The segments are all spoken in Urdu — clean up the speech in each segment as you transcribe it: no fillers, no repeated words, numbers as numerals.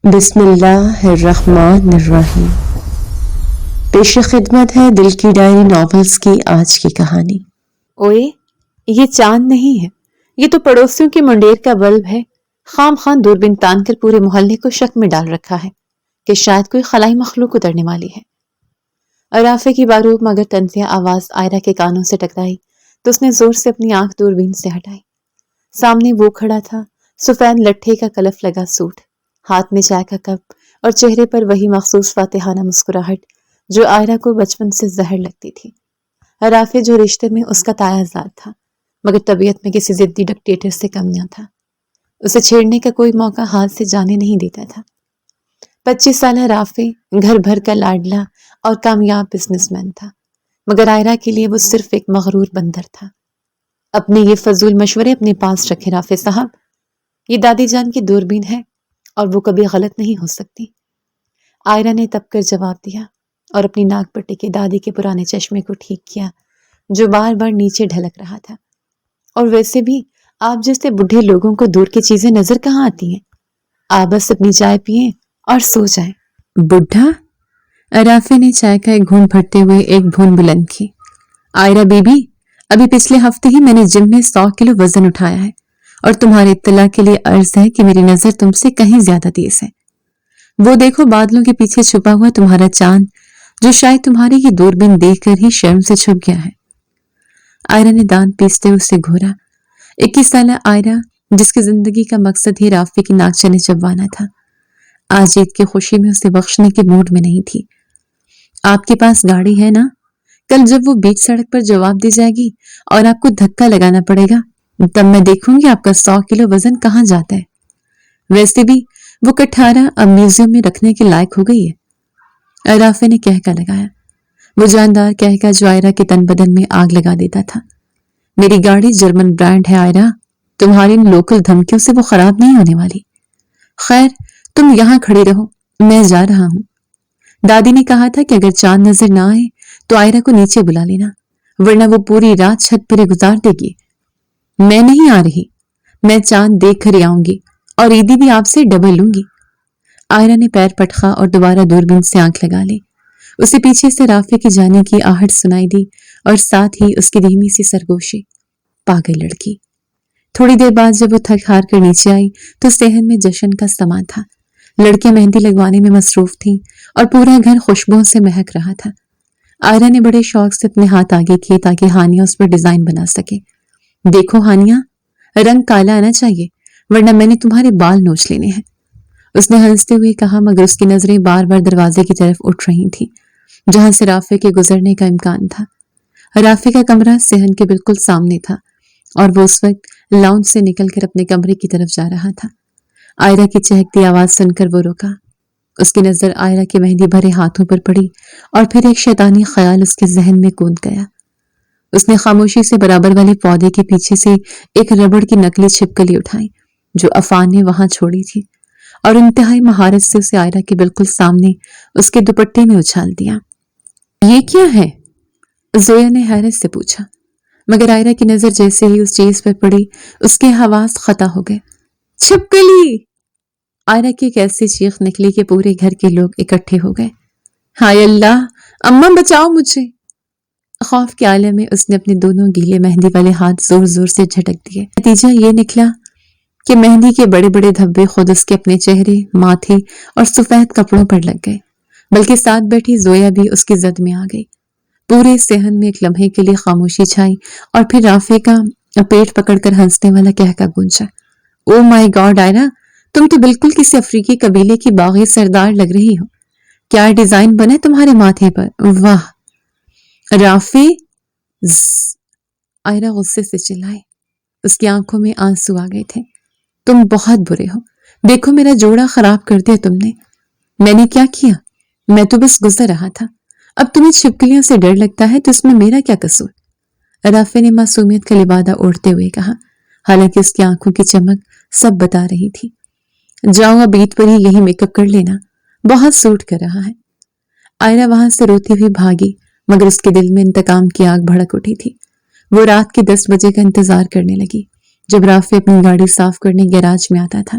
بسم اللہ الرحمن الرحیم۔ پیش خدمت ہے دل کی ڈائری ناولز کی آج کی کہانی۔ اوئے، یہ چاند نہیں ہے، یہ تو پڑوسیوں کی منڈیر کا بلب ہے۔ خام خان دوربین تان کر پورے محلے کو شک میں ڈال رکھا ہے کہ شاید کوئی خلائی مخلوق اترنے والی ہے۔ ارافے کی باروب مگر تنزیہ آواز آئرہ کے کانوں سے ٹکرائی تو اس نے زور سے اپنی آنکھ دوربین سے ہٹائی۔ سامنے وہ کھڑا تھا، سفید لٹھے کا کلف لگا سوٹ، ہاتھ میں چائے کا کپ اور چہرے پر وہی مخصوص فاتحانہ مسکراہٹ جو آئرہ کو بچپن سے زہر لگتی تھی۔ ارافے جو رشتے میں اس کا تایا زاد تھا مگر طبیعت میں کسی ضدی ڈکٹیٹر سے کم نہ تھا۔ اسے چھیڑنے کا کوئی موقع ہاتھ سے جانے نہیں دیتا تھا۔ 25 سالہ رافع گھر بھر کا لاڈلا اور کامیاب بزنس مین تھا مگر آئرہ کے لیے وہ صرف ایک مغرور بندر تھا۔ اپنے یہ فضول مشورے اپنے پاس رکھے رافع صاحب، یہ دادی جان کی دوربین ہے اور وہ کبھی غلط نہیں ہو سکتی۔ آئرہ نے تب کر جواب دیا اور اپنی ناک پٹی کے دادی کے پرانے چشمے کو ٹھیک کیا جو بار بار نیچے ڈھلک رہا تھا۔ اور ویسے بھی آپ جیسے بڈھے لوگوں کو دور کی چیزیں نظر کہاں آتی ہیں؟ آپ بس اپنی چائے پئیں اور سو جائیں۔ بڈھا؟ رافع نے چائے کا ایک گھونٹ بھرتے ہوئے ایک بھون بلند کی۔ آئرہ بی بی، ابھی پچھلے ہفتے ہی میں نے جم میں 100 کلو وزن اٹھایا ہے اور تمہاری اطلاع کے لیے عرض ہے کہ میری نظر تم سے کہیں زیادہ تیز ہے۔ وہ دیکھو بادلوں کے پیچھے چھپا ہوا تمہارا چاند جو شاید تمہاری یہ دوربین دیکھ کر ہی شرم سے چھپ گیا ہے۔ آئرہ نے دانت پیستے اسے گھورا۔ 21 سالہ آئرہ جس کی زندگی کا مقصد ہی رافع کی ناک چنے چبوانا تھا، آج عید کی خوشی میں اسے بخشنے کے موڈ میں نہیں تھی۔ آپ کے پاس گاڑی ہے نا؟ کل جب وہ بیچ سڑک پر جواب دی جائے گی اور آپ کو دھکا لگانا پڑے گا تب میں دیکھوں گی آپ کا 100 کلو وزن کہاں جاتا ہے۔ ویسے بھی وہ کٹھارا اب میوزیم میں رکھنے کے لائق ہو گئی ہے۔ رافع نے کہکا لگایا، وہ جاندار کہکا جو آئرہ کے تن بدن میں آگ لگا دیتا تھا۔ میری گاڑی جرمن برانڈ ہے آئرہ، تمہاری ان لوکل دھمکیوں سے وہ خراب نہیں ہونے والی۔ خیر تم یہاں کھڑی رہو، میں جا رہا ہوں۔ دادی نے کہا تھا کہ اگر چاند نظر نہ آئے تو آئرہ کو نیچے بلا لینا ورنہ وہ پوری رات چھت پر گزار دے گی۔ میں نہیں آ رہی، میں چاند دیکھ کر ہی آؤں گی اور عیدی بھی آپ سے ڈبل لوں گی۔ آئرہ نے پیر پٹخا اور دوبارہ دوربین سے آنکھ لگا لی۔ اسے پیچھے سے رافع کی جانے کی آہٹ سنائی دی اور ساتھ ہی اس کی دھیمی سی سرگوشی۔ پاگل لڑکی۔ تھوڑی دیر بعد جب وہ تھک ہار کر نیچے آئی تو صحن میں جشن کا سما تھا۔ لڑکیاں مہندی لگوانے میں مصروف تھیں اور پورا گھر خوشبوؤں سے مہک رہا تھا۔ آئرہ نے بڑے شوق سے اپنے ہاتھ آگے کیے تاکہ ہانیہ اس پر ڈیزائن بنا سکے۔ دیکھو ہانیہ، رنگ کالا آنا چاہیے ورنہ میں نے تمہارے بال نوچ لینے ہیں، اس نے ہنستے ہوئے کہا مگر اس کی نظریں بار بار دروازے کی طرف اٹھ رہی تھیں جہاں سے رافع کے گزرنے کا امکان تھا۔ رافع کا کمرہ صحن کے بالکل سامنے تھا اور وہ اس وقت لاؤنج سے نکل کر اپنے کمرے کی طرف جا رہا تھا۔ آئرہ کی چہکتی آواز سن کر وہ رکا۔ اس کی نظر آئرہ کے مہندی بھرے ہاتھوں پر پڑی اور پھر ایک شیطانی خیال اس کے ذہن میں کود گیا۔ اس نے خاموشی سے برابر والے پودے کے پیچھے سے ایک ربڑ کی نکلی چھپکلی اٹھائی جو عفان نے وہاں چھوڑی تھی اور انتہائی مہارت سے اسے آئرہ کے بالکل سامنے اس کے دوپٹے میں اچھال دیا۔ یہ کیا ہے؟ زویا نے حیرت سے پوچھا مگر آئرہ کی نظر جیسے ہی اس چیز پر پڑی اس کے حواس خطا ہو گئے۔ چھپکلی! آئرہ کی ایک ایسی چیخ نکلی کہ پورے گھر کے لوگ اکٹھے ہو گئے۔ ہائے اللہ، اماں بچاؤ مجھے! خوف کے عالم میں اس نے اپنے دونوں گیلے مہندی والے ہاتھ زور زور سے جھٹک دیے۔ نتیجہ یہ نکلا کہ مہندی کے بڑے بڑے دھبے خود اس کے اپنے چہرے، ماتھے اور سفید کپڑوں پر لگ گئے، بلکہ ساتھ بیٹھی زویا بھی اس کی زد میں آ گئی۔ پورے صحن میں ایک لمحے کے لیے خاموشی چھائی اور پھر رافع کا پیٹ پکڑ کر ہنسنے والا کہکا گونجا۔ او مائی گاڈ آئرہ، تم تو بالکل کسی افریقی قبیلے کی باغی سردار لگ رہی ہو۔ کیا ڈیزائن بنا تمہارے ماتھے پر، واہ! رافع! آئرہ غصے سے چلائی، اس کی آنکھوں میں آنسو آ گئے تھے۔ تم بہت برے ہو، دیکھو میرا جوڑا خراب کر دیا تم نے۔ میں نے کیا کیا؟ میں تو بس گزر رہا تھا۔ اب تمہیں چھپکلیوں سے ڈر لگتا ہے تو اس میں میرا کیا قصور؟ رافع نے معصومیت کا لبادہ اوڑھتے ہوئے کہا، حالانکہ اس کی آنکھوں کی چمک سب بتا رہی تھی۔ جاؤ اب عید پر ہی یہی میک اپ کر لینا، بہت سوٹ کر رہا ہے۔ آئرہ وہاں سے روتی ہوئی بھاگی مگر اس کے دل میں انتقام کی آگ بھڑک اٹھی تھی۔ وہ رات کے 10 بجے کا انتظار کرنے لگی جب رافع اپنی گاڑی صاف کرنے گیراج میں آتا تھا۔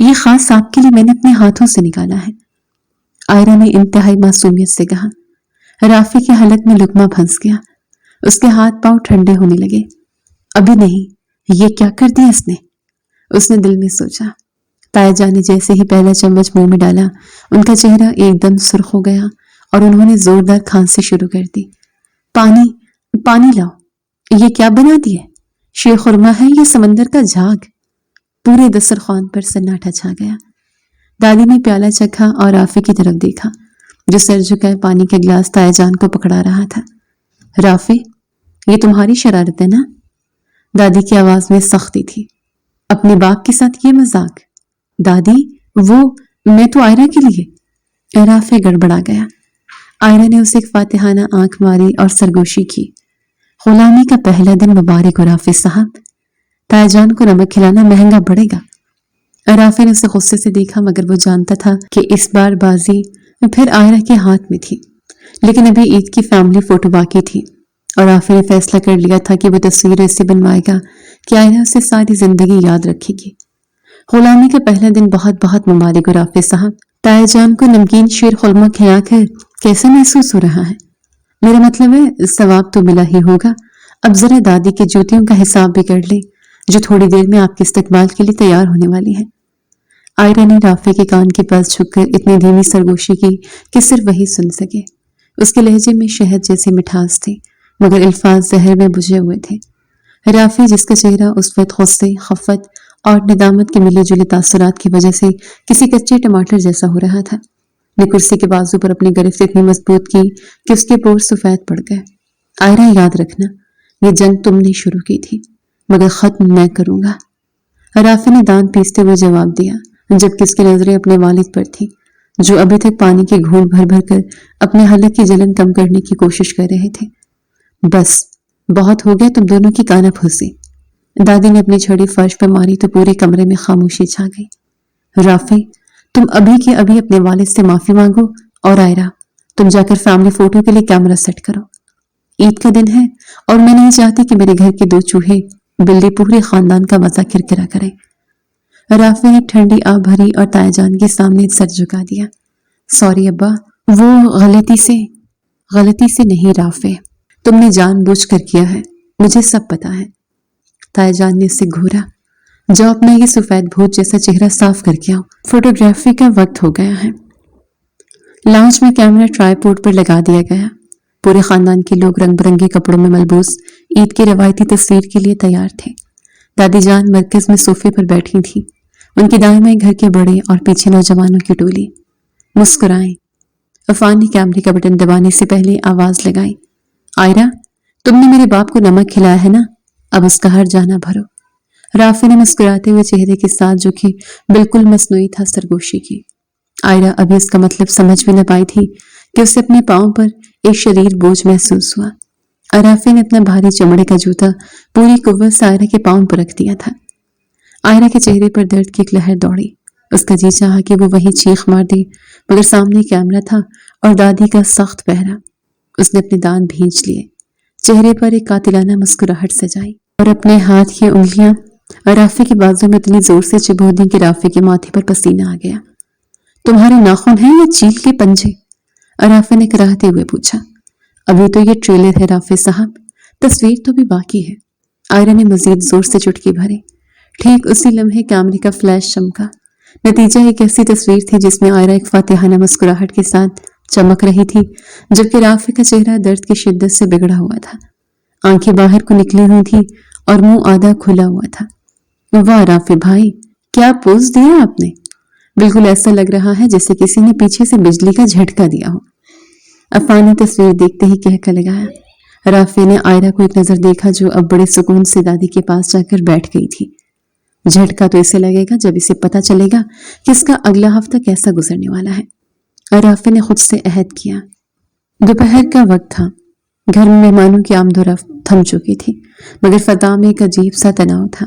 یہ خاص آپ کے لیے میں نے اپنے ہاتھوں سے نکالا ہے، آئرہ نے انتہائی معصومیت سے کہا۔ رافی کے حلق میں لقمہ پھنس گیا، اس کے ہاتھ پاؤں ٹھنڈے ہونے لگے۔ ابھی نہیں، یہ کیا کر دیا اس نے دل میں سوچا۔ تایا جان نے جیسے ہی پہلا چمچ منہ میں ڈالا، ان کا چہرہ ایک دم سرخ ہو گیا اور انہوں نے زوردار کھانسی شروع کر دی۔ پانی، پانی لاؤ، یہ کیا بنا دی ہے؟ شیر خورما ہے یا سمندر کا جھاگ؟ پورے دسترخوان پر سناٹا چھا گیا۔ دادی نے پیالہ چکھا اور رافی کی طرف دیکھا جو سر جھکائے پانی کے گلاس تایا جان کو پکڑا رہا تھا۔ رافی، یہ تمہاری شرارت ہے نا؟ دادی کی آواز میں سختی تھی۔ اپنے باپ کے ساتھ یہ مذاق؟ دادی، وہ میں تو آئرہ کے لیے۔ رافی گڑبڑا گیا۔ آئرہ نے اسے ایک فاتحانہ آنکھ ماری اور سرگوشی کی۔ غلامی کا پہلا دن مبارک ہو رافی صاحب، تایا جان کو نمک کھلانا مہنگا پڑے گا۔ رافی نے اسے غصے سے دیکھا، مگر وہ جانتا تھا کہ اس بار بازی پھر آئرہ کے ہاتھ میں تھی۔ لیکن ابھی عید کی فیملی فوٹو باقی تھی اور رافی نے فیصلہ کر لیا تھا کہ وہ تصویر ایسے بنوائے گا کہ آئرہ اسے ساری زندگی یاد رکھے گی۔ غلامی کا پہلا دن بہت بہت مبارک ہو رافی صاحب۔ تایا جان کو نمکین شیر خورما کھلا کر کیسا محسوس ہو رہا ہے؟ میرا مطلب ہے ثواب تو ملا ہی ہوگا۔ اب ذرا دادی کے جوتیوں کا حساب بھی کر لے جو تھوڑی دیر میں آپ کے استقبال کے لیے تیار ہونے والی ہے۔ آئرہ نے رافی کے کان کے پاس جھک کر اتنی دھیمی سرگوشی کی کہ صرف وہی سن سکے۔ اس کے لہجے میں شہد جیسی مٹھاس تھی، مگر الفاظ زہر میں بجھے ہوئے تھے۔ رافی، جس کا چہرہ اس وقت غصے، خفت اور ندامت کے ملے جلے تاثرات کی وجہ سے کسی کچے ٹماٹر جیسا ہو رہا تھا، نے کرسی کے بازو پر اپنی گرفت اتنی مضبوط کی کہ اس کے پور سفید پڑ گئے۔ آئرہ، یاد رکھنا، یہ جنگ تم نے شروع کی تھی، مگر ختم میں کروں گا۔ رافی نے دانت پیستے ہوئے جواب دیا، جبکہ اس کی نظریں اپنے والد پر تھیں جو ابھی تک پانی کے گھونٹ بھر بھر کر اپنے حلق کی جلن کم کرنے کی کوشش کر رہے تھے۔ بس، بہت ہو گیا تم دونوں کی کانا پھوسی۔ دادی نے اپنی چھڑی فرش پہ ماری تو پورے کمرے میں خاموشی چھا گئی۔ رافی، تم ابھی کے ابھی اپنے والد سے معافی مانگو، اور آئرہ، تم جا کر فیملی فوٹو کے لیے کیمرہ سیٹ کرو۔ عید کا دن ہے اور میں نہیں چاہتی کہ میرے گھر کے 2 چوہے بلی پورے خاندان کا مزہ کرکرا کریں۔ رافی نے ٹھنڈی آب بھری اور تایا جان کے سامنے سر جھکا دیا۔ سوری ابا، وہ غلطی سے نہیں رافی، تم نے جان بوجھ کر کیا ہے، مجھے سب پتا ہے۔ تایا جان نے اسے گھورا۔ جو اپنا یہ سفید بھوت جیسا چہرہ صاف کر کے آؤ، فوٹوگرافی کا وقت ہو گیا ہے۔ لاؤنج میں کیمرہ ٹرائی پورٹ پر لگا دیا گیا۔ پورے خاندان کے لوگ رنگ برنگے کپڑوں میں ملبوس عید کی روایتی تصویر کے لیے تیار تھے۔ دادی جان مرکز میں صوفے پر بیٹھی تھی، ان کی دائیں بائیں گھر کے بڑے اور پیچھے نوجوانوں کی ٹولی۔ مسکرائیں۔ عفان نے کیمرے کا بٹن دبانے سے پہلے آواز لگائی، آئرہ، تم نے میرے باپ کو نمک کھلایا ہے نا، اب اس کا ہر جانا بھرو۔ رافی نے مسکراتے ہوئے چہرے کے ساتھ جو کہ بالکل مصنوعی تھا سرگوشی کی۔ آئرہ ابھی اس کا مطلب سمجھ بھی نہ پائی تھی کہ اسے اپنے پاؤں پر ایک شریر بوجھ محسوس ہوا۔ رافی نے اپنا بھاری چمڑے کا جوتا پوری قوت سے آئرہ کے پاؤں پر رکھ دیا تھا۔ آئرہ کے چہرے پر درد کی ایک لہر دوڑی۔ اس کا جی چاہا کہ وہ وہیں چیخ مار دی، مگر سامنے کیمرہ تھا اور دادی کا سخت پہرا۔ اس نے اپنے دانت بھینچ لیے، چہرے پر ایک قاتلانہ مسکراہٹ سجائی اور اپنے ہاتھ کی انگلیاں رافی کے بازو میں اتنی زور سے چبھو دیں کہ رافی کے ماتھے پر پسینہ آ گیا۔ تمہارے ناخن ہیں یا چیل کے پنجے؟ رافی نے کراہتے ہوئے پوچھا۔ ابھی تو یہ ٹریلر ہے رافی صاحب، تصویر تو بھی باقی ہے۔ آئرہ نے مزید زور سے چٹکی بھری۔ ٹھیک اسی لمحے کیمرے کا فلیش چمکا۔ نتیجہ ایک ایسی تصویر تھی جس میں آئرہ ایک فاتحانہ مسکراہٹ کے ساتھ چمک رہی تھی، جبکہ رافی کا چہرہ درد کی شدت سے بگڑا ہوا تھا۔ آنکھیں باہر کو نکلی ہوئی تھی اور منہ آدھا کھلا ہوا تھا۔ واہ رافی بھائی، کیا پوز دیا آپ نے، بالکل ایسا لگ رہا ہے جیسے کسی نے پیچھے سے بجلی کا جھٹکا دیا ہو۔ عفان نے تصویر دیکھتے ہی کہکا لگایا۔ رافی نے آئرہ کو ایک نظر دیکھا جو اب بڑے سکون سے دادی کے پاس جا کر بیٹھ گئی تھی۔ جھٹکا تو اسے لگے گا جب اسے پتا چلے گا کہ اس کا اگلا ہفتہ کیسا گزرنے والا ہے۔ رافی نے خود سے عہد کیا۔ دوپہر کا وقت تھا، گھر میں مہمانوں کی آمد و رفت تھم چکی تھی، مگر فضا میں ایک عجیب سا تناؤ تھا۔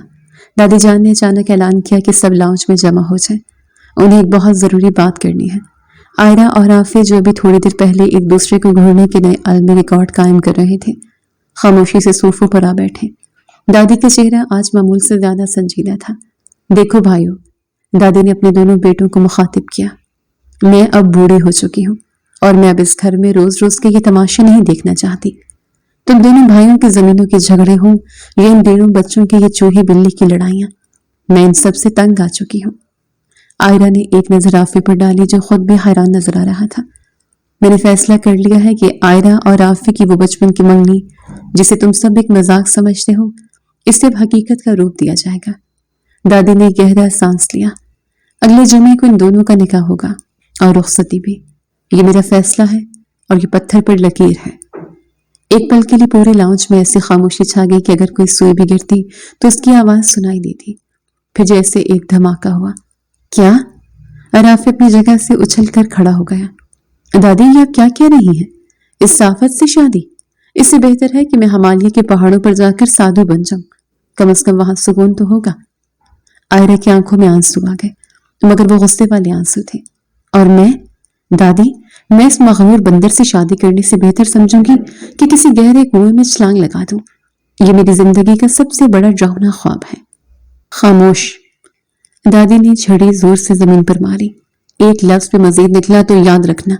دادی جان نے اچانک اعلان کیا کہ سب لاؤنج میں جمع ہو جائیں، انہیں ایک بہت ضروری بات کرنی ہے۔ آئرہ اور رافی جو ابھی تھوڑی دیر پہلے ایک دوسرے کو گھورنے کے نئے عالمی ریکارڈ قائم کر رہے تھے، خاموشی سے صوفوں پر آ بیٹھے۔ دادی کا چہرہ آج معمول سے زیادہ سنجیدہ تھا۔ دیکھو بھائیو، دادی نے اپنے دونوں بیٹوں کو مخاطب کیا۔ میں اب بوڑھی ہو چکی ہوں اور میں اب اس گھر میں روز روز کے یہ تماشے نہیں دیکھنا چاہتی۔ تم دونوں بھائیوں کی زمینوں کے جھگڑے ہوں یا ان دونوں بچوں کی یہ چوہی بلی کی لڑائیاں، میں ان سب سے تنگ آ چکی ہوں۔ آئرہ نے ایک نظر رافع پر ڈالی جو خود بھی حیران نظر آ رہا تھا۔ میں نے فیصلہ کر لیا ہے کہ آئرہ اور رافع کی وہ بچپن کی منگنی جسے تم سب ایک مذاق سمجھتے ہو، اسے اب حقیقت کا روپ دیا جائے گا۔ دادی نے گہرا سانس لیا۔ اگلے جمعے کو ان دونوں کا نکاح ہوگا اور رخصتی بھی۔ یہ میرا فیصلہ ہے اور یہ پتھر پر لکیر ہے۔ ایک پل کے لیے پورے لاؤنج میں ایسی خاموشی چھا گئی کہ اگر کوئی سوئی بھی گرتی تو اس کی آواز سنائی دیتی۔ پھر جیسے ایک دھماکہ ہوا۔ کیا؟ رافع اپنی جگہ سے اچھل کر کھڑا ہو گیا۔ دادی یہ آپ کیا کہہ رہی ہیں؟ اس صافت سے شادی؟ اس سے بہتر ہے کہ میں ہمالیہ کے پہاڑوں پر جا کر سادھو بن جاؤں، کم از کم وہاں سکون تو ہوگا۔ آئرہ کی آنکھوں میں آنسو آ گئے، مگر وہ غصے والے آنسو تھے۔ اور میں؟ دادی، میں اس مغرور بندر سے شادی کرنے سے بہتر سمجھوں گی کہ کسی گہرے کنویں میں چھلانگ لگا دوں۔ یہ میری زندگی کا سب سے بڑا ڈراؤنا خواب ہے۔ خاموش! دادی نے چھڑی زور سے زمین پر ماری۔ ایک لفظ پہ مزید نکلا تو یاد رکھنا،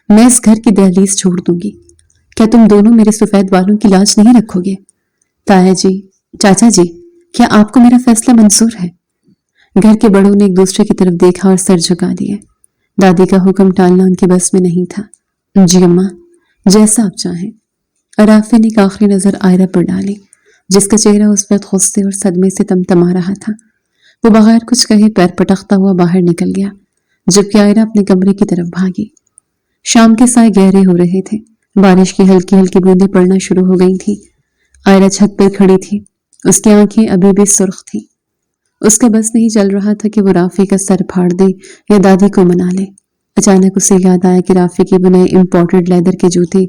میں اس گھر کی دہلیز چھوڑ دوں گی۔ کیا تم دونوں میرے سفید بالوں کی لاج نہیں رکھو گے؟ تایا جی، چاچا جی، کیا آپ کو میرا فیصلہ منظور ہے؟ گھر کے بڑوں نے ایک دوسرے کی طرف دیکھا اور سر جھکا دیے۔ دادی کا حکم ٹالنا ان کے بس میں نہیں تھا۔ جی اماں، جیسا آپ چاہیں۔ رافع نے ایک آخری نظر آئرہ پر ڈالی جس کا چہرہ اس وقت غصے اور صدمے سے تمتما رہا تھا۔ وہ بغیر کچھ کہے پیر پٹکتا ہوا باہر نکل گیا، جبکہ آئرہ اپنے کمرے کی طرف بھاگی۔ شام کے سائے گہرے ہو رہے تھے، بارش کی ہلکی ہلکی بوندیں پڑنا شروع ہو گئی تھیں۔ آئرہ چھت پر کھڑی تھی، اس کی آنکھیں ابھی بھی سرخ تھیں۔ اس کا بس نہیں چل رہا تھا کہ وہ رافع کا سر پھاڑ دے یا دادی کو منا لے۔ اچانک اسے یاد آیا کہ رافع کے بنائے امپورٹڈ لیدر کے جوتے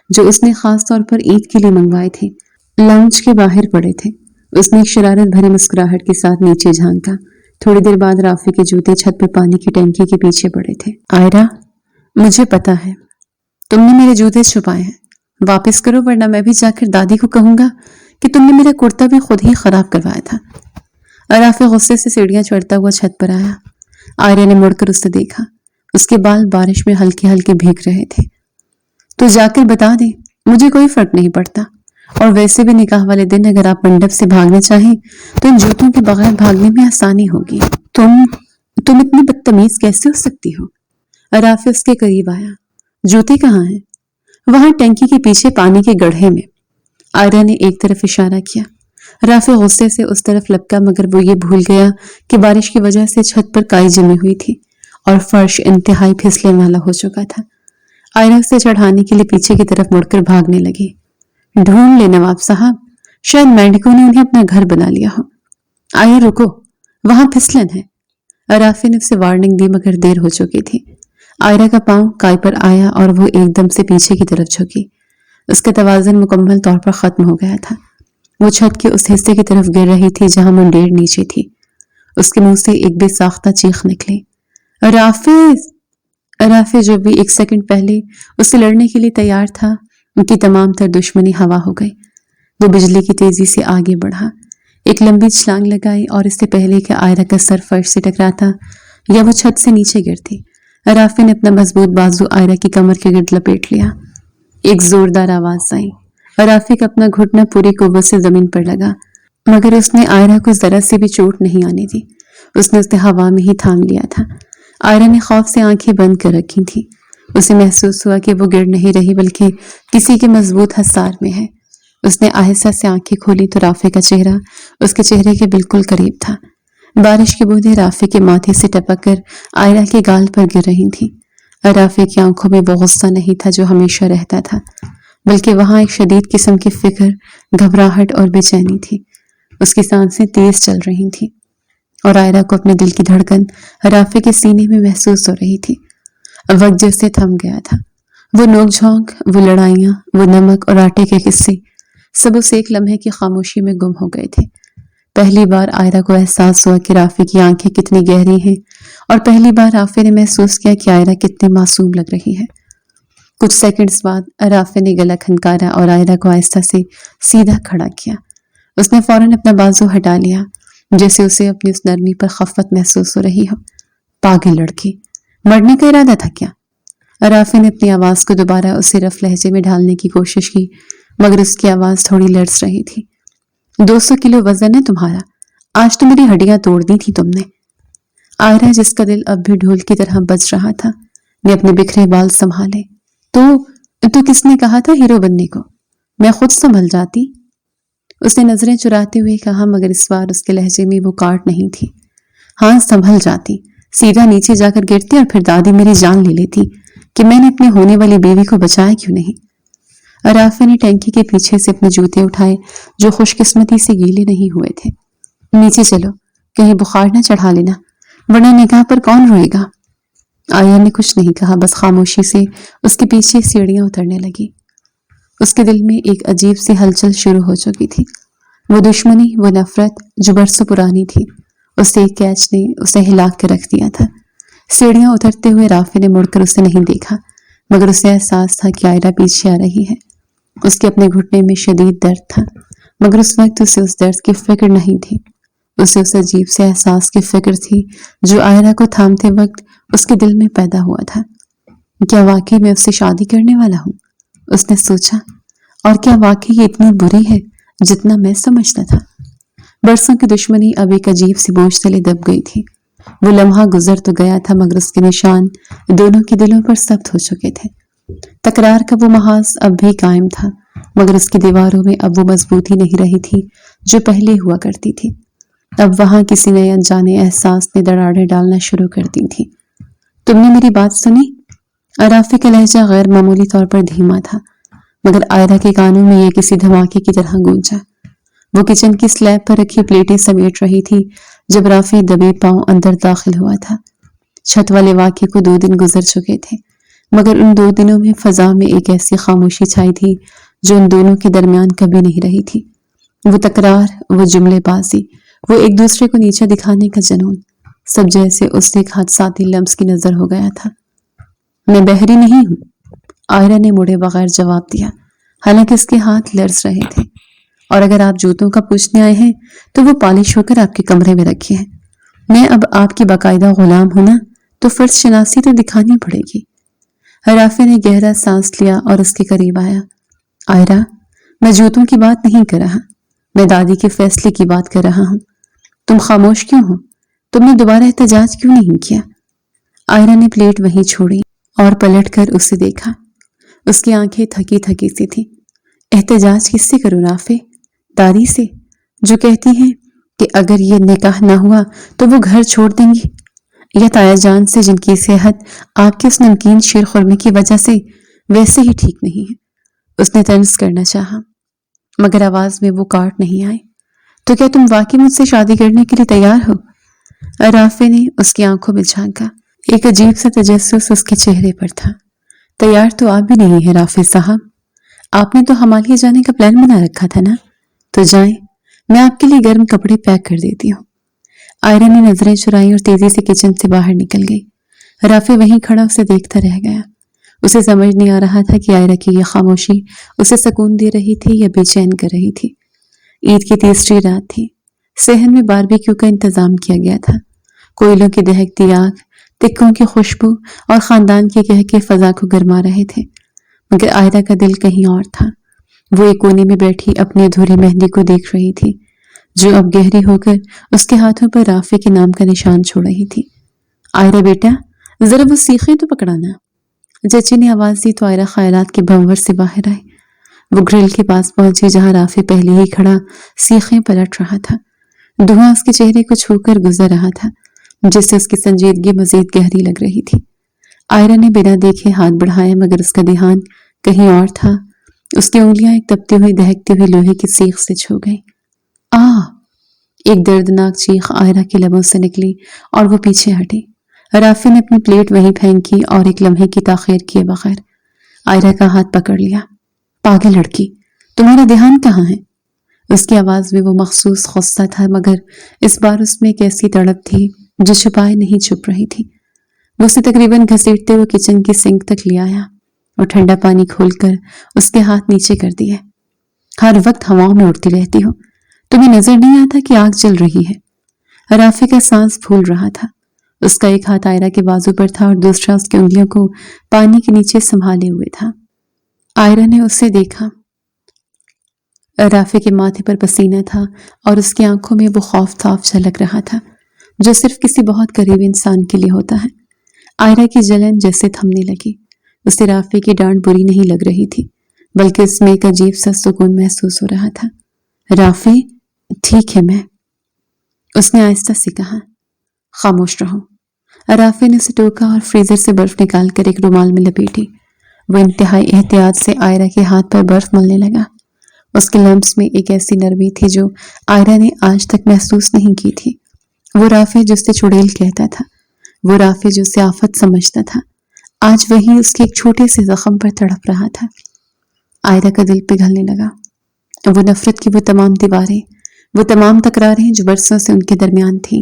جو اس نے خاص طور پر عید کے لیے منگوائے تھے لاؤنج کے باہر پڑے تھے۔ اس نے ایک شرارت بھری مسکراہٹ کے ساتھ نیچے جھانکا۔ تھوڑی دیر بعد رافع کے جوتے چھت پر پانی کی ٹینکی کے پیچھے پڑے تھے۔ آئرہ، مجھے پتا ہے تم نے میرے جوتے چھپائے ہیں، واپس کرو ورنہ میں بھی جا کر دادی کو کہوں گا کہ تم نے میرا کرتا بھی خود ہی خراب کروایا تھا۔ رافع غصے سے سیڑھیاں چڑھتا ہوا چھت پر آیا۔ آئرہ نے مڑ کر اسے دیکھا، اس کے بال بارش میں ہلکے ہلکے بھیگ رہے تھے۔ تو جا کر بتا دے، مجھے کوئی فرق نہیں پڑتا، اور ویسے بھی نکاح والے دن اگر آپ منڈپ سے بھاگنا چاہیں تو ان جوتوں کے بغیر بھاگنے میں آسانی ہوگی۔ تم اتنی بدتمیز کیسے ہو سکتی ہو؟ رافع اس کے قریب آیا۔ جوتے کہاں ہیں؟ وہاں ٹینکی کے پیچھے پانی کے گڑھے میں۔ آئرہ نے ایک طرف اشارہ کیا۔ رافع غصے سے اس طرف لپکا، مگر وہ یہ بھول گیا کہ بارش کی وجہ سے چھت پر کائی جمی ہوئی تھی اور فرش انتہائی پھسلنے والا ہو چکا تھا۔ آئرہ اسے چڑھانے کے لیے پیچھے کی طرف مڑ کر بھاگنے لگی۔ ڈھونڈ لے نواب صاحب، شاید مینڈکوں نے انہیں اپنا گھر بنا لیا ہو۔ آئرہ رکو، وہاں پھسلن ہے۔ رافع نے اسے وارننگ دی مگر دیر ہو چکی تھی۔ آئرہ کا پاؤں کائی پر آیا اور وہ ایک دم سے پیچھے کی طرف جھکی۔ اس کا توازن مکمل طور پر ختم ہو گیا تھا۔ وہ چھت کے اس حصے کی طرف گر رہی تھی جہاں منڈیر نیچے تھی۔ اس کے منہ سے ایک بے ساختہ چیخ نکلی، رافع! رافع جو بھی ایک سیکنڈ پہلے اس سے لڑنے کے لیے تیار تھا، ان کی تمام تر دشمنی ہوا ہو گئی۔ وہ بجلی کی تیزی سے آگے بڑھا، ایک لمبی چھلانگ لگائی اور اس سے پہلے کہ آئرہ کا سر فرش سے ٹکراتا یا وہ چھت سے نیچے گرتی، رافع نے اپنا مضبوط بازو آئرہ کی کمر کے گرد لپیٹ لیا۔ ایک زوردار آواز آئی۔ رافع کا اپنا گھٹنا پوری قوت سے زمین پر لگا، مگر اس نے آئرہ کو ذرا سی بھی چوٹ نہیں آنے دی۔ اس نے اسے ہوا میں ہی تھام لیا تھا۔ آئرہ نے خوف سے آنکھیں بند کر رکھی تھی۔ اسے محسوس ہوا کہ وہ گر نہیں رہی بلکہ کسی کے مضبوط حصار میں ہے۔ اس نے آہستہ سے آنکھیں کھولی تو رافع کا چہرہ اس کے چہرے کے بالکل قریب تھا۔ بارش کی بوندیں رافع کے ماتھے سے ٹپک کر آئرہ کے گال پر گر رہی تھیں۔ رافع کی آنکھوں میں وہ غصہ نہیں تھا جو ہمیشہ رہتا تھا، بلکہ وہاں ایک شدید قسم کی فکر، گھبراہٹ اور بے چینی تھی۔ اس کی سانسیں تیز چل رہی تھیں اور آئرہ کو اپنے دل کی دھڑکن رافع کے سینے میں محسوس ہو رہی تھی۔ وقت جیسے تھم گیا تھا۔ وہ نوک جھونک، وہ لڑائیاں، وہ نمک اور آٹے کے قصے، سب اس ایک لمحے کی خاموشی میں گم ہو گئے تھے۔ پہلی بار آئرہ کو احساس ہوا کہ رافع کی آنکھیں کتنی گہری ہیں، اور پہلی بار رافع نے محسوس کیا کہ آئرہ کتنی معصوم لگ رہی ہے۔ کچھ سیکنڈز بعد رافع نے گلا کھنکارا اور آئرہ کو آہستہ سے سیدھا کھڑا کیا۔ اس نے فوراً اپنا بازو ہٹا لیا، جیسے اسے اپنی اس نرمی پر خفت محسوس ہو رہی ہو۔ پاگل لڑکی، مرنے کا ارادہ تھا کیا؟ رافع نے اپنی آواز کو دوبارہ اسی رف لہجے میں ڈھالنے کی کوشش کی، مگر اس کی آواز تھوڑی لرز رہی تھی۔ 200 کلو وزن ہے تمہارا، آج تو میری ہڈیاں توڑ دی تھی تم نے۔ آئرہ، جس کا دل اب بھی ڈھول کی طرح بج رہا تھا، نے اپنے بکھرے بال سنبھالے۔ تو کس نے کہا تھا ہیرو بننے کو؟ میں خود سنبھل جاتی۔ اس نے نظریں چراتے ہوئے کہا، مگر اس بار اس کے لہجے میں وہ کاٹ نہیں تھی۔ ہاں سنبھل جاتی، سیدھا نیچے جا کر گرتی اور پھر دادی میری جان لے لیتی کہ میں نے اپنے ہونے والی بیوی کو بچایا کیوں نہیں۔ رافع نے ٹینکی کے پیچھے سے اپنے جوتے اٹھائے جو خوش قسمتی سے گیلے نہیں ہوئے تھے۔ نیچے چلو، کہیں بخار نہ چڑھا لینا، ورنہ نگاہ پر کون روئے گا۔ آیا نے کچھ نہیں کہا، بس خاموشی سے اس کے پیچھے سیڑھیاں اترنے لگی۔ اس کے دل میں ایک عجیب سی ہلچل شروع ہو چکی تھی۔ وہ دشمنی، وہ نفرت جو برسوں پرانی تھی، اسے ایک کیچ نے اسے ہلا کے رکھ دیا تھا۔ سیڑھیاں اترتے ہوئے رافع نے مڑ کر اسے نہیں دیکھا، مگر اسے احساس تھا کہ آئرہ پیچھے آ رہی ہے۔ اس کے اپنے گھٹنے میں شدید درد تھا، مگر اس وقت اسے اس درد کی فکر نہیں تھی۔ اسے اس عجیب سے احساس کی فکر تھی جو آئرہ کو تھامتے وقت اس کے دل میں پیدا ہوا تھا۔ کیا واقعی میں اس سے شادی کرنے والا ہوں؟ اس نے سوچا، اور کیا واقعی یہ اتنی بری ہے جتنا میں سمجھتا تھا؟ برسوں کی دشمنی اب ایک عجیب سی بوجھ تلے دب گئی تھی۔ وہ لمحہ گزر تو گیا تھا، مگر اس کے نشان دونوں کے دلوں پر ثبت ہو چکے تھے۔ تکرار کا وہ محاذ اب بھی قائم تھا، مگر اس کی دیواروں میں اب وہ مضبوطی نہیں رہی تھی جو پہلے ہوا کرتی تھی۔ اب وہاں کسی نئے انجانے احساس نے دراڑیں ڈالنا شروع کر دی تھی۔ تم نے میری بات سنی؟ رافع کا لہجہ غیر معمولی طور پر دھیما تھا، مگر آئرہ کے کانوں میں یہ کسی دھماکے کی طرح گونجا۔ وہ کچن کی سلیب پر رکھی پلیٹیں سمیٹ رہی تھی جب رافع دبے پاؤں اندر داخل ہوا تھا۔ چھت والے واقعے کو 2 دن گزر چکے تھے، مگر ان 2 دنوں میں فضا میں ایک ایسی خاموشی چھائی تھی جو ان دونوں کے درمیان کبھی نہیں رہی تھی۔ وہ تکرار، وہ جملے بازی، وہ ایک دوسرے کو نیچا دکھانے کا جنون، سب جیسے اس سے ایک حادثاتی لمس کی نظر ہو گیا تھا۔ میں بحری نہیں ہوں، آئرہ نے مڑے بغیر جواب دیا، حالانکہ اس کے ہاتھ لرز رہے تھے۔ اور اگر آپ جوتوں کا پوچھنے آئے ہیں تو وہ پالش ہو کر آپ کے کمرے میں رکھے ہیں۔ میں اب آپ کی باقاعدہ غلام ہوں نا، تو فرض شناسی تو دکھانی پڑے گی۔ رافع نے گہرا سانس لیا اور اس کے قریب آیا۔ آئرہ، میں جوتوں کی بات نہیں کر رہا، میں دادی کے فیصلے کی بات کر رہا ہوں۔ تم خاموش کیوں ہو؟ تم نے دوبارہ احتجاج کیوں نہیں کیا؟ آئرہ نے پلیٹ وہیں چھوڑی اور پلٹ کر اسے دیکھا۔ اس کی آنکھیں تھکی تھکی سی تھی۔ احتجاج کس سے کروں رافع؟ دادی سے، جو کہتی ہیں کہ اگر یہ نکاح نہ ہوا تو وہ گھر چھوڑ دیں گی، یا تایا جان سے جن کی صحت آپ کے اس نمکین شیر خورمے کی وجہ سے ویسے ہی ٹھیک نہیں ہے۔ اس نے طنز کرنا چاہا، مگر آواز میں وہ کاٹ نہیں آئے۔ تو کیا تم واقعی مجھ سے شادی کرنے کے لیے تیار ہو؟ رافع نے اس کی آنکھوں میں جھانکا۔ ایک عجیب سا تجسس اس کے چہرے پر تھا۔ تیار تو آپ بھی نہیں ہے رافع صاحب، آپ نے تو ہمالیہ جانے کا پلان بنا رکھا تھا نا، تو جائیں، میں آپ کے لیے گرم کپڑے پیک کر دیتی ہوں۔ آئرہ نے نظریں چرائیں اور تیزی سے کچن سے باہر نکل گئی۔ رافع وہیں کھڑا اسے دیکھتا رہ گیا۔ اسے سمجھ نہیں آ رہا تھا کہ آئرہ کی یہ خاموشی اسے سکون دے رہی تھی یا بے چین کر رہی تھی۔ عید کی تیسری رات تھی۔ صحن میں باربیکیو کا انتظام کیا گیا تھا۔ کوئلوں کی دہکتی آگ، ٹکوں کی خوشبو اور خاندان کے کہکے فضا کو گرما رہے تھے، مگر آئرہ کا دل کہیں اور تھا۔ وہ ایک کونے میں بیٹھی اپنی ادھوری مہندی کو دیکھ رہی تھی، جو اب گہری ہو کر اس کے ہاتھوں پر رافع کے نام کا نشان چھوڑ رہی تھی۔ آئرہ بیٹا، ذرا وہ سیخیں تو پکڑانا۔ چچی نے آواز دی تو آئرہ خیالات کے بھنور سے باہر آئی۔ وہ گرل کے پاس پہنچی جہاں رافع پہلے ہی کھڑا سیخیں پلٹ رہا تھا۔ دھواں اس کے چہرے کو چھو کر گزر رہا تھا، جس سے اس کی سنجیدگی مزید گہری لگ رہی تھی۔ آئرہ نے بنا دیکھے ہاتھ بڑھایا، مگر اس کا دھیان کہیں اور تھا۔ اس کی انگلیاں ایک تپتی ہوئی دہکتی ہوئی لوہے کی سیخ سے چھو گئیں۔ ایک دردناک چیخ آئرہ کے لبوں سے نکلی اور وہ پیچھے ہٹی۔ رافع نے اپنی پلیٹ وہیں پھینکی اور ایک لمحے کی تاخیر کیے بغیر آئرہ کا ہاتھ پکڑ لیا۔ پاگل لڑکی، تمہارا دھیان کہاں ہے؟ اس کی آواز میں وہ مخصوص غصہ تھا، مگر اس بار اس میں ایک ایسی تڑپ تھی جو چھپائے نہیں چھپ رہی تھی۔ وہ اسے تقریباً گھسیٹتے ہوئے کچن کی سنک تک لے آیا اور ٹھنڈا پانی کھول کر اس کے ہاتھ نیچے کر دیے۔ ہر وقت ہواؤں میں اڑتی رہتی ہو، تمہیں نظر نہیں آتا کہ آگ جل رہی ہے؟ رافع کا سانس پھول رہا تھا۔ اس کا ایک ہاتھ عائرہ کے بازو پر تھا اور دوسرا اس کی انگلیوں کو پانی کے نیچے سنبھالے ہوئے تھا۔ عائرہ نے اسے دیکھا۔ رافع کے ماتھے پر پسینہ تھا اور اس کی آنکھوں میں وہ خوف تاف جھلک رہا تھا جو صرف کسی بہت قریبی انسان کے لیے ہوتا ہے۔ عائرہ کی جلن جیسے تھمنے لگی۔ اسے رافع کی ڈانٹ بری نہیں لگ رہی تھی بلکہ اس میں ایک عجیب سا سکون محسوس ہو رہا تھا۔ رافع، ٹھیک ہے میں، اس نے آہستہ سے کہا۔ خاموش رہو۔ رافع نے اسے ٹوکا اور فریزر سے برف نکال کر ایک رومال میں لپیٹی۔ وہ انتہائی احتیاط سے عائرہ کے ہاتھ پر برف ملنے لگا۔ اس کے لمس میں ایک ایسی نرمی تھی جو عائرہ نے آج تک محسوس نہیں کی تھی۔ وہ رافع جس سے چڑیل کہتا تھا، وہ رافع جو اسے آفت سمجھتا تھا، آج وہی اس کے ایک چھوٹے سے زخم پر تڑپ رہا تھا۔ عائرہ کا دل پگھلنے لگا۔ وہ نفرت کی وہ تمام دیواریں، وہ تمام تکراریں جو برسوں سے ان کے درمیان تھیں،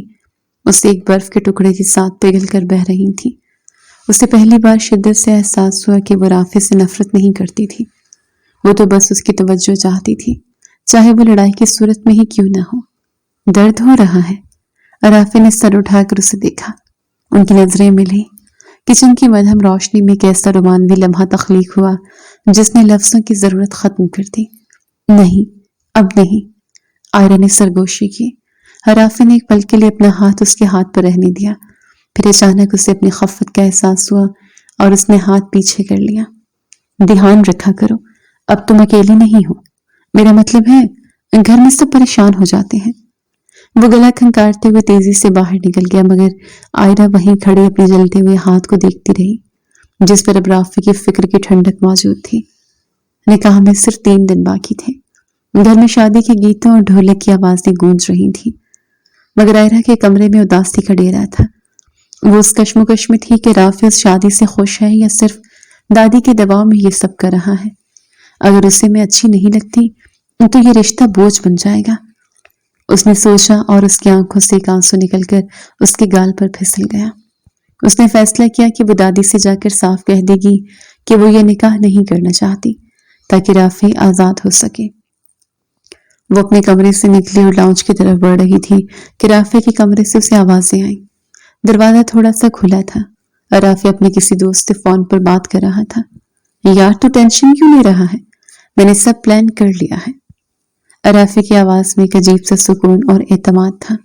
اسے ایک برف کے ٹکڑے کے ساتھ پگھل کر بہہ رہی تھیں۔ اسے پہلی بار شدت سے احساس ہوا کہ وہ رافع سے نفرت نہیں کرتی تھی، وہ تو بس اس کی توجہ چاہتی تھی، چاہے وہ لڑائی کی صورت میں ہی کیوں نہ ہو۔ درد ہو رہا ہے؟ رافع نے سر اٹھا کر اسے دیکھا۔ ان کی نظریں ملی۔ کچن کی مدھم روشنی میں ایک ایسا رومانوی لمحہ تخلیق ہوا جس نے لفظوں کی ضرورت ختم کر دی۔ نہیں، اب نہیں، عائرہ نے سرگوشی کی۔ رافع نے ایک پل کے لیے اپنا ہاتھ اس کے ہاتھ پر رہنے دیا، پھر اچانک اسے اپنی خفت کا احساس ہوا اور اس نے ہاتھ پیچھے کر لیا۔ دھیان رکھا کرو، اب تم اکیلی نہیں ہو، میرا مطلب ہے گھر میں سب پریشان ہو جاتے ہیں۔ وہ گلا کھنکارتے ہوئے تیزی سے باہر نکل گیا مگر عائرہ وہیں کھڑی اپنے جلتے ہوئے ہاتھ کو دیکھتی رہی جس پر اب رافع کی فکر کی ٹھنڈک موجود تھی۔ نکاح میں صرف 3 دن باقی تھے۔ گھر میں شادی کے گیتوں اور ڈھولک کی آوازیں گونج رہی تھیں مگر عائرہ کے کمرے میں اداسی کا ڈیرا تھا۔ وہ اس کشمکش میں تھی کہ رافع اس شادی سے خوش ہے یا صرف دادی کے دباؤ میں یہ سب کر رہا ہے۔ اگر اسے میں اچھی نہیں لگتی تو یہ رشتہ بوجھ بن جائے گا، اس نے سوچا اور اس کی آنکھوں سے ایک آنسو نکل کر اس کے گال پر پھسل گیا۔ اس نے فیصلہ کیا کہ وہ دادی سے جا کر صاف کہہ دے گی کہ وہ یہ نکاح نہیں کرنا چاہتی تاکہ رافع آزاد ہو سکے۔ وہ اپنے کمرے سے نکلی اور لاؤنج کی طرف بڑھ رہی تھی کہ رافع کے کمرے سے اسے آوازیں آئیں۔ دروازہ تھوڑا سا کھلا تھا اور رافع اپنے کسی دوست سے فون پر بات کر رہا تھا۔ یار تو ٹینشن کیوں لے رہا ہے؟ میں نے سب پلان کر لیا ہے۔ رافع کی آواز میں ایک عجیب سا سکون اور اعتماد تھا۔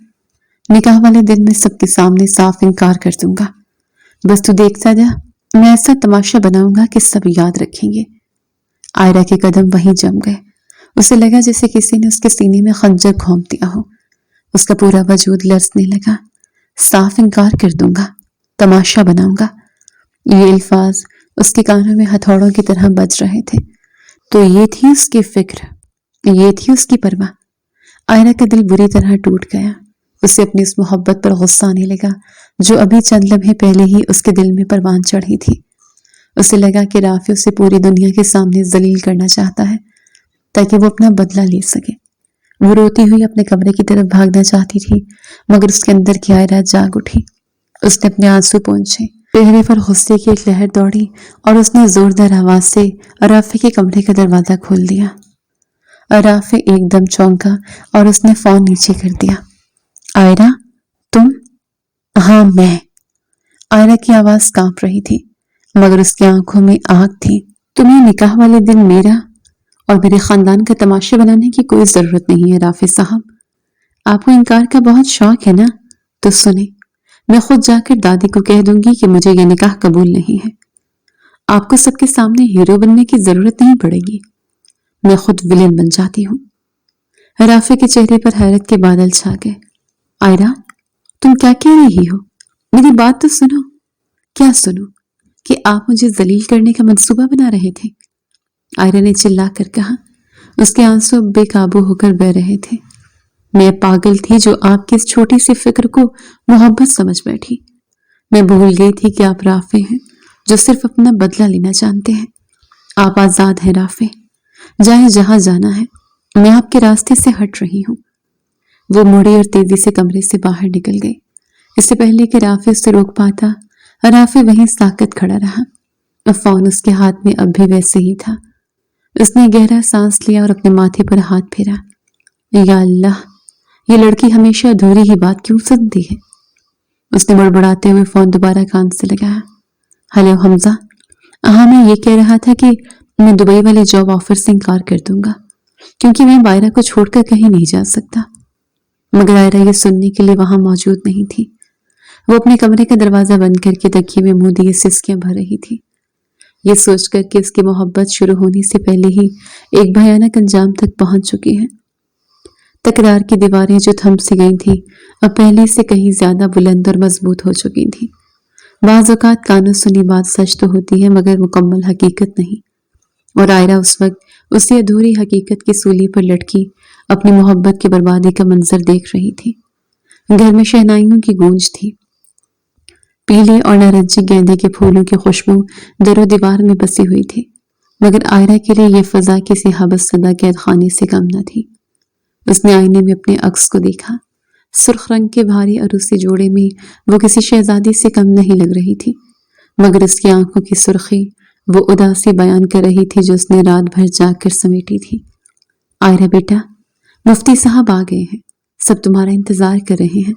نکاح والے دن میں سب کے سامنے صاف انکار کر دوں گا، بس تو دیکھتا جا، میں ایسا تماشا بناؤں گا کہ سب یاد رکھیں گے۔ عائرہ کے قدم وہیں جم گئے۔ اسے لگا جیسے کسی نے اس کے سینے میں خنجر گھونپ دیا ہو۔ اس کا پورا وجود لرزنے لگا۔ صاف انکار کر دوں گا، تماشا بناؤں گا، یہ الفاظ اس کے کانوں میں ہتھوڑوں کی طرح بج رہے تھے۔ تو یہ تھی اس کی فکر، یہ تھی اس کی پرواہ۔ عائرہ کا دل بری طرح ٹوٹ گیا۔ اسے اپنی اس محبت پر غصہ آنے لگا جو ابھی چند لمحے پہلے ہی اس کے دل میں پروان چڑھی تھی۔ اسے لگا کہ رافع اسے پوری دنیا کے سامنے ذلیل کرنا چاہتا ہے تاکہ وہ اپنا بدلہ لے سکے۔ وہ روتی ہوئی اپنے کمرے کی طرف بھاگنا چاہتی تھی مگر اس کے اندر کی عائرہ جاگ اٹھی۔ اس نے اپنے آنسو پونچھے، چہرے پر غصے کی ایک لہر دوڑی اور اس نے زوردار آواز سے رافع کے کمرے کا دروازہ کھول دیا۔ رافع ایک دم چونکا اور اس نے فون نیچے کر دیا۔ عائرہ، تم؟ ہاں میں۔ عائرہ کی آواز کانپ رہی تھی مگر اس کی آنکھوں میں آگ تھی۔ تمہیں نکاح والے دن میرا اور میرے خاندان کا تماشا بنانے کی کوئی ضرورت نہیں ہے رافع صاحب۔ آپ کو انکار کا بہت شوق ہے نا؟ تو سنیں، میں خود جا کر دادی کو کہہ دوں گی کہ مجھے یہ نکاح قبول نہیں ہے۔ آپ کو سب کے سامنے ہیرو بننے کی ضرورت نہیں پڑے گی، میں خود ولن بن جاتی ہوں۔ رافع کے چہرے پر حیرت کے بادل چھا گئے۔ عائرہ، تم کیا کہہ رہی ہو؟ میری بات تو سنو۔ کیا سنو؟ کہ آپ مجھے ذلیل کرنے کا منصوبہ بنا رہے تھے؟ عائرہ نے چلا کر کہا۔ اس کے آنسو بے قابو ہو کر بہہ رہے تھے۔ میں پاگل تھی جو آپ کی اس چھوٹی سی فکر کو محبت سمجھ بیٹھی۔ میں بھول گئی تھی کہ آپ رافع ہیں جو صرف اپنا بدلہ لینا جانتے ہیں۔ آپ آزاد ہیں رافع، جائیں جہاں جانا ہے، میں آپ کے راستے سے ہٹ رہی ہوں۔ وہ مڑی اور تیزی سے کمرے سے باہر نکل گئی۔ اس سے پہلے کہ رافع اسے روک پاتا، رافع وہیں ساکت کھڑا رہا۔ فون اس کے ہاتھ میں اب بھی ویسے ہی تھا۔ اس نے گہرا سانس لیا اور اپنے ماتھے پر ہاتھ پھیرا۔ یا اللہ، یہ لڑکی ہمیشہ ادھوری ہی بات کیوں سنتی ہے؟ اس نے بڑبڑاتے ہوئے فون دوبارہ کان سے لگایا۔ ہلو حمزہ، ہاں میں یہ کہہ رہا تھا کہ میں دبئی والے جاب آفر سے انکار کر دوں گا کیونکہ میں بائرہ کو چھوڑ کر کہیں نہیں جا سکتا۔ مگر آئرہ یہ سننے کے لیے وہاں موجود نہیں تھی۔ وہ اپنے کمرے کا دروازہ بند کر کے تکیے میں منہ دیے سسکیاں بھر رہی تھی، یہ سوچ کر کہ اس کی محبت شروع ہونے سے پہلے ہی ایک بھیانک انجام تک پہنچ چکی ہے۔ تکرار کی دیواریں جو تھم سی گئی تھیں اب پہلے سے کہیں زیادہ بلند اور مضبوط ہو چکی تھیں۔ بعض اوقات کانوں سنی بات سچ تو ہوتی ہے مگر مکمل حقیقت نہیں، اور آئرہ اس وقت اسی ادھوری حقیقت کی سولی پر لٹکی اپنی محبت کی بربادی کا منظر دیکھ رہی تھی۔ گھر میں شہنائیوں کی گونج تھی، پیلے اور نارنجی گیندے کے پھولوں کی خوشبو در و دیوار میں بسی ہوئی تھی، مگر آئرہ کے لیے یہ فضا کسی حبس زدہ قید خانے سے کم نہ تھی۔ اس نے آئینے میں اپنے عکس کو دیکھا، سرخ رنگ کے بھاری عروسی جوڑے میں وہ کسی شہزادی سے کم نہیں لگ رہی تھی، مگر اس کی آنکھوں کی سرخی وہ اداسی بیان کر رہی تھی جو اس نے رات بھر جاگ کر سمیٹی تھی۔ آئرہ بیٹا، مفتی صاحب آ گئے ہیں، سب تمہارا انتظار کر رہے ہیں۔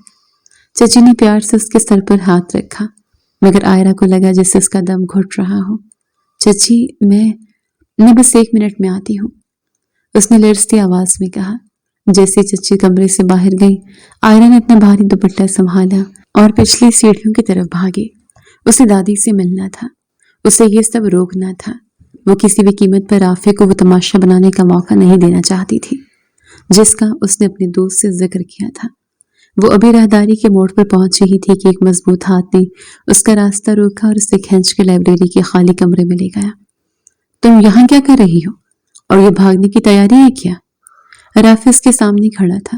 چچی نے پیار سے اس کے سر پر ہاتھ رکھا، مگر آئرہ کو لگا جیسے اس کا دم گھٹ رہا ہو۔ چچی میں بس 1 منٹ میں آتی ہوں، اس نے لرزتی آواز میں کہا۔ جیسے چچی کمرے سے باہر گئی، آئرہ نے اپنا بھاری دوپٹہ سنبھالا اور پچھلی سیڑھیوں کی طرف بھاگی۔ اسے دادی سے ملنا تھا، اسے یہ سب روکنا تھا۔ وہ کسی بھی قیمت پر رافع کو وہ تماشا بنانے کا موقع نہیں دینا چاہتی تھی جس کا اس نے اپنے دوست سے ذکر کیا تھا۔ وہ ابھی راہداری کے موڑ پر پہنچ رہی تھی کہ ایک مضبوط ہاتھ نے اس کا راستہ روکا اور اسے کھینچ کے لائبریری کے خالی کمرے میں لے گیا۔ تم یہاں کیا کر رہی ہو؟ اور یہ بھاگنے کی تیاری ہے کیا؟ رافع اس کے سامنے کھڑا تھا،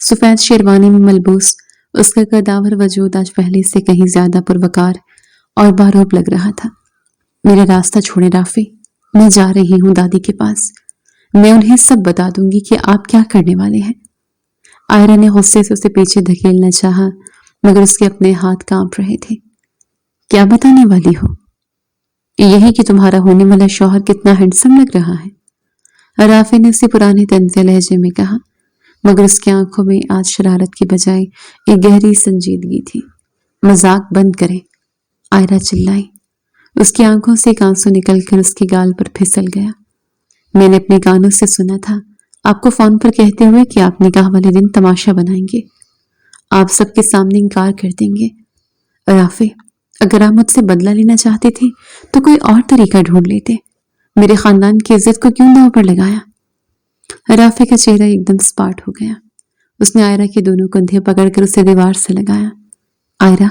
سفید شیروانی میں ملبوس۔ اس کا قداور وجود آج پہلے سے کہیں زیادہ پروقار اور باروب لگ رہا تھا۔ میرا راستہ چھوڑے رافع، میں جا رہی ہوں دادی کے پاس، میں انہیں سب بتا دوں گی کہ آپ کیا کرنے والے ہیں۔ آئرہ نے غصے سے اسے پیچھے دھکیلنا چاہا مگر اس کے اپنے ہاتھ کانپ رہے تھے۔ کیا بتانے والی ہو؟ یہی کہ تمہارا ہونے والا شوہر کتنا ہینڈسم لگ رہا ہے، رافع نے اسی پرانے طنزیہ لہجے میں کہا، مگر اس کی آنکھوں میں آج شرارت کی بجائے ایک گہری سنجیدگی تھی۔ مذاق بند کریں، آئرہ چلائی۔ اس کی آنکھوں سے ایک آنسو نکل کر اس کے گال پر پھسل گیا۔ میں نے اپنے کانوں سے سنا تھا آپ کو فون پر کہتے ہوئے کہ آپ نکاح والے دن تماشا بنائیں گے، آپ سب کے سامنے انکار کر دیں گے۔ رافع، اگر آپ مجھ سے بدلہ لینا چاہتے تھے تو کوئی اور طریقہ ڈھونڈ لیتے، میرے خاندان کی عزت کو کیوں داؤ پر لگایا؟ رافع کا چہرہ ایک دم سپاٹ ہو گیا۔ اس نے آئرہ کے دونوں کندھے پکڑ کر اسے دیوار سے لگایا۔ آئرہ،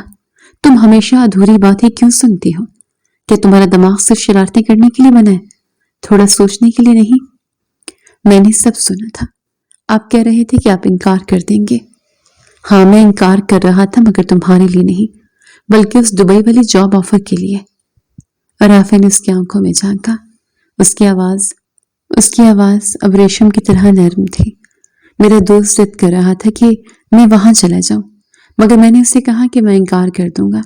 تم ہمیشہ ادھوری باتیں کیوں سنتی ہو؟ کیا تمہارا دماغ صرف شرارتیں کرنے کے لیے بنا ہے، تھوڑا سوچنے کے لیے نہیں؟ میں نے سب سنا تھا، آپ کہہ رہے تھے کہ آپ انکار کر دیں گے۔ ہاں میں انکار کر رہا تھا مگر تمہارے لیے نہیں بلکہ اس دبئی والی جاب آفر کے لیے۔ رافع نے اس کی آنکھوں میں جھانکا، اس کی آواز اب ریشم کی طرح نرم تھی۔ میرا دوست ضد کر رہا تھا کہ میں وہاں چلا جاؤں مگر میں نے اسے کہا کہ میں انکار کر دوں گا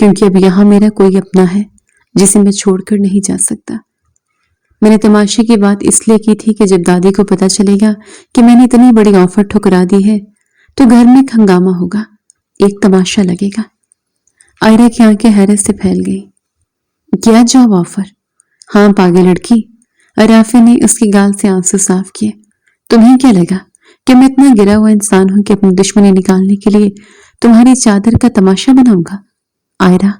کیونکہ اب یہاں میرا کوئی اپنا ہے جسے میں چھوڑ کر نہیں جا سکتا۔ میں نے تماشے کی بات اس لیے کی تھی کہ جب دادی کو پتہ چلے گا کہ میں نے اتنی بڑی آفر ٹھکرا دی ہے تو گھر میں ایک ہنگامہ ہوگا، ایک تماشا لگے گا۔ آئرہ کی آنکھیں حیرت سے پھیل گئی۔ کیا جاب آفر؟ ہاں پاگل لڑکی، رافع نے اس کی گال سے آنسو صاف کیے۔ تمہیں کیا لگا کہ میں اتنا گرا ہوا انسان ہوں کہ اپنی دشمنی نکالنے کے لیے تمہاری چادر کا تماشا بناؤں گا؟ آئرہ،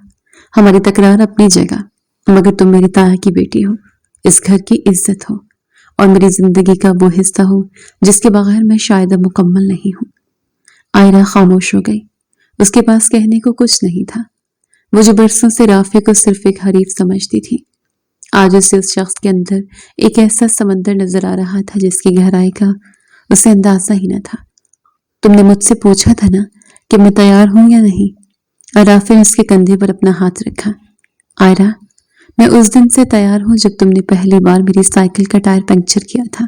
ہماری تکرار اپنی جگہ مگر تم میری تایا کی بیٹی ہو، اس گھر کی عزت ہو اور میری زندگی کا وہ حصہ ہو جس کے بغیر میں شاید اب مکمل نہیں ہوں۔ آئرہ خاموش ہو گئی، اس کے پاس کہنے کو کچھ نہیں تھا۔ وہ جو برسوں سے رافع کو صرف ایک حریف سمجھتی تھی، آج اسے اس شخص کے اندر ایک ایسا سمندر نظر آ رہا تھا جس کی گہرائی کا اسے اندازہ ہی نہ تھا۔ تم نے مجھ سے پوچھا تھا نا کہ میں تیار ہوں یا نہیں؟ رافع نے اس کے کندھے پر اپنا ہاتھ رکھا۔ آئرہ، میں اس دن سے تیار ہوں جب تم نے پہلی بار میری سائیکل کا ٹائر پنکچر کیا تھا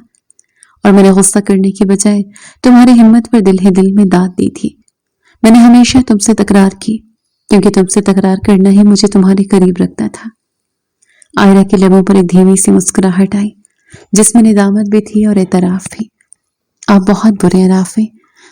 اور میں نے غصہ کرنے کے بجائے تمہاری ہمت پر دل ہی دل میں داد دی تھی۔ میں نے ہمیشہ تم سے تکرار کی کیونکہ تم سے تکرار کرنا ہی مجھے تمہارے قریب رکھتا تھا۔ آئرہ کے لبوں پر ایک دھیمی سی مسکراہٹ آئی جس میں ندامت بھی تھی اور اعتراف بھی۔ آپ بہت برے ہیں رافع،